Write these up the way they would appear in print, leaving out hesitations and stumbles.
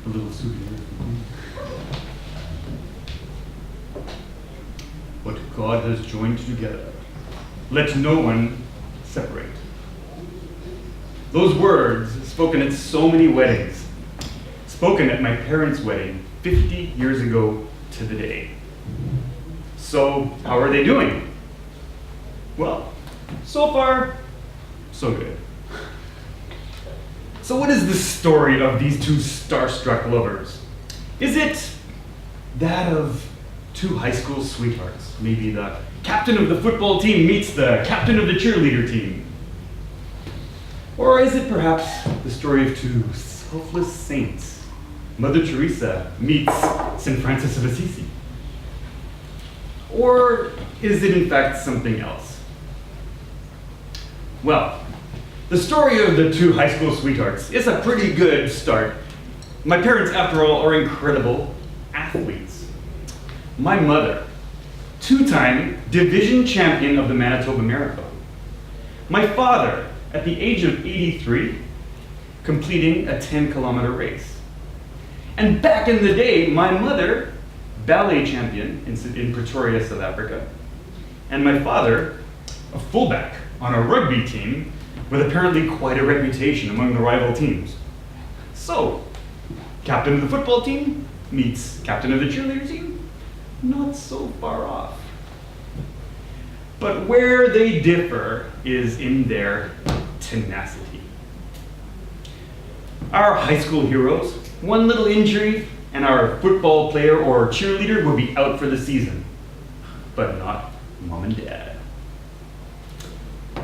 A little souvenir. What God has joined together, let no one separate. Those words, spoken at so many weddings, spoken at my parents' wedding 50 years ago to the day. So, how are they doing? Well, so far, so good. So what is the story of these two starstruck lovers? Is it that of two high school sweethearts? Maybe the captain of the football team meets the captain of the cheerleader team? Or is it perhaps the story of two selfless saints? Mother Teresa meets St. Francis of Assisi? Or is it in fact something else? Well, the story of the two high school sweethearts is a pretty good start. My parents, after all, are incredible athletes. My mother, two-time division champion of the Manitoba Marathon. My father, at the age of 83, completing a 10-kilometer race. And back in the day, my mother, ballet champion in Pretoria, South Africa. And my father, a fullback on a rugby team with apparently quite a reputation among the rival teams. So, captain of the football team meets captain of the cheerleader team? Not so far off. But where they differ is in their tenacity. Our high school heroes, one little injury, and our football player or cheerleader would be out for the season. But not Mom and Dad.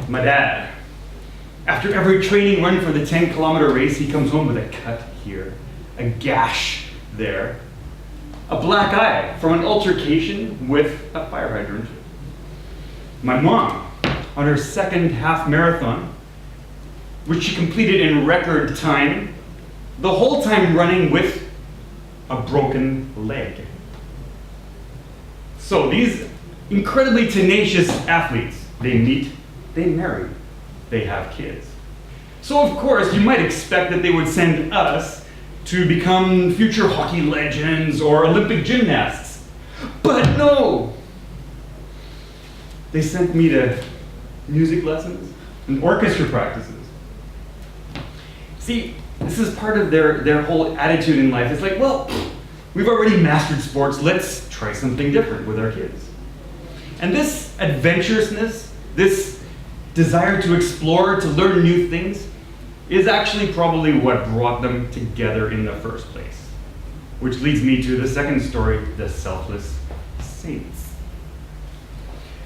My dad, after every training run for the 10-kilometer race, he comes home with a cut here, a gash there, a black eye from an altercation with a fire hydrant. My mom, on her second half marathon, which she completed in record time, the whole time running with a broken leg. So these incredibly tenacious athletes, they meet, they marry, they have kids. So of course, you might expect that they would send us to become future hockey legends or Olympic gymnasts. But no! They sent me to music lessons and orchestra practices. See, this is part of their whole attitude in life. It's like, well, we've already mastered sports, let's try something different with our kids. And this adventurousness, this desire to explore, to learn new things, is actually probably what brought them together in the first place. Which leads me to the second story, the selfless saints.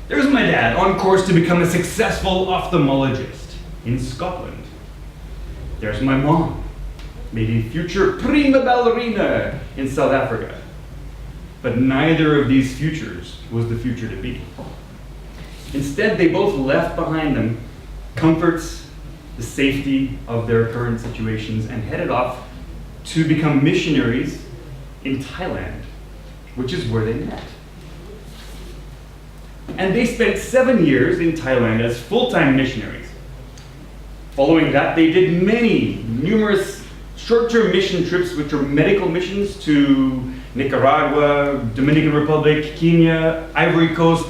There's my dad, on course to become a successful ophthalmologist in Scotland. There's my mom, maybe future prima ballerina in South Africa. But neither of these futures was the future to be. Instead, they both left behind them comforts, the safety of their current situations, and headed off to become missionaries in Thailand, which is where they met. And they spent 7 years in Thailand as full-time missionaries. Following that, they did numerous short-term mission trips, which were medical missions to Nicaragua, Dominican Republic, Kenya, Ivory Coast,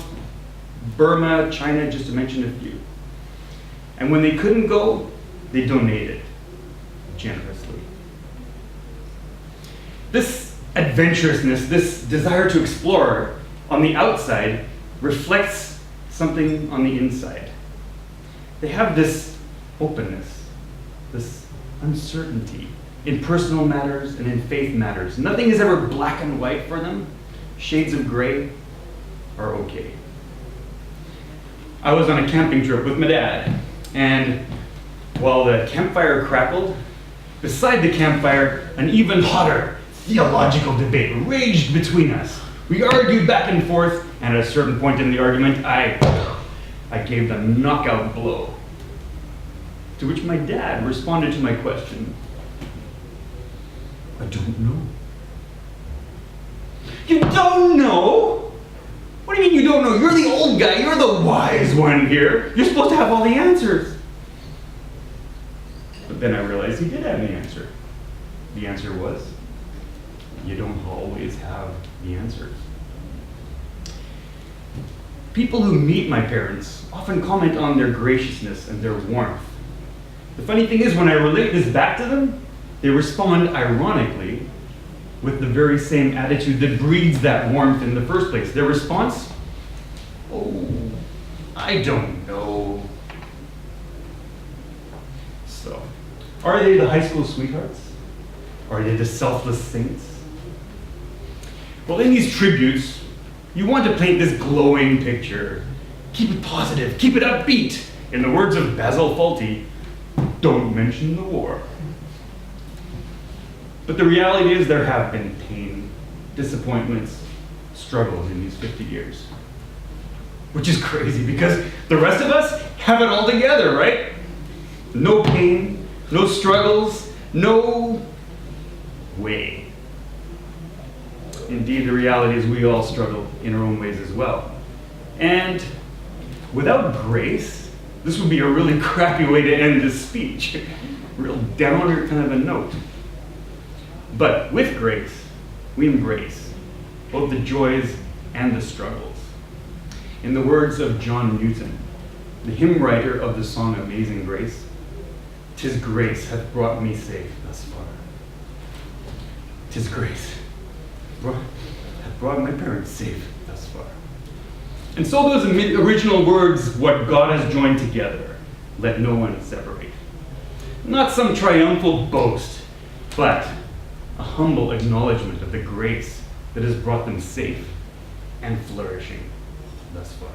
Burma, China, just to mention a few. And when they couldn't go, they donated generously. This adventurousness, this desire to explore on the outside reflects something on the inside. They have this openness, this uncertainty in personal matters and in faith matters. Nothing is ever black and white for them. Shades of gray are okay. I was on a camping trip with my dad, and while the campfire crackled, beside the campfire, an even hotter theological debate raged between us. We argued back and forth, and at a certain point in the argument, I gave the knockout blow. To which my dad responded to my question, "I don't know." You don't know? What do you mean you don't know? You're the old guy, you're the wise one here. You're supposed to have all the answers. But then I realized he did have the answer. The answer was, you don't always have the answers. People who meet my parents often comment on their graciousness and their warmth. The funny thing is, when I relate this back to them, they respond ironically with the very same attitude that breeds that warmth in the first place. Their response? Oh, I don't know. So, are they the high school sweethearts? Are they the selfless saints? Well, in these tributes, you want to paint this glowing picture. Keep it positive, keep it upbeat. In the words of Basil Fawlty, don't mention the war. But the reality is there have been pain, disappointments, struggles in these 50 years. Which is crazy because the rest of us have it all together, right? No pain, no struggles, no way. Indeed, the reality is we all struggle in our own ways as well. And without grace, this would be a really crappy way to end this speech. Real downer kind of a note. But with grace, we embrace both the joys and the struggles. In the words of John Newton, the hymn writer of the song Amazing Grace, "'Tis grace hath brought me safe thus far." 'Tis grace hath brought my parents safe thus far. And so those original words, what God has joined together, let no one separate. Not some triumphal boast, but a humble acknowledgement of the grace that has brought them safe and flourishing thus far.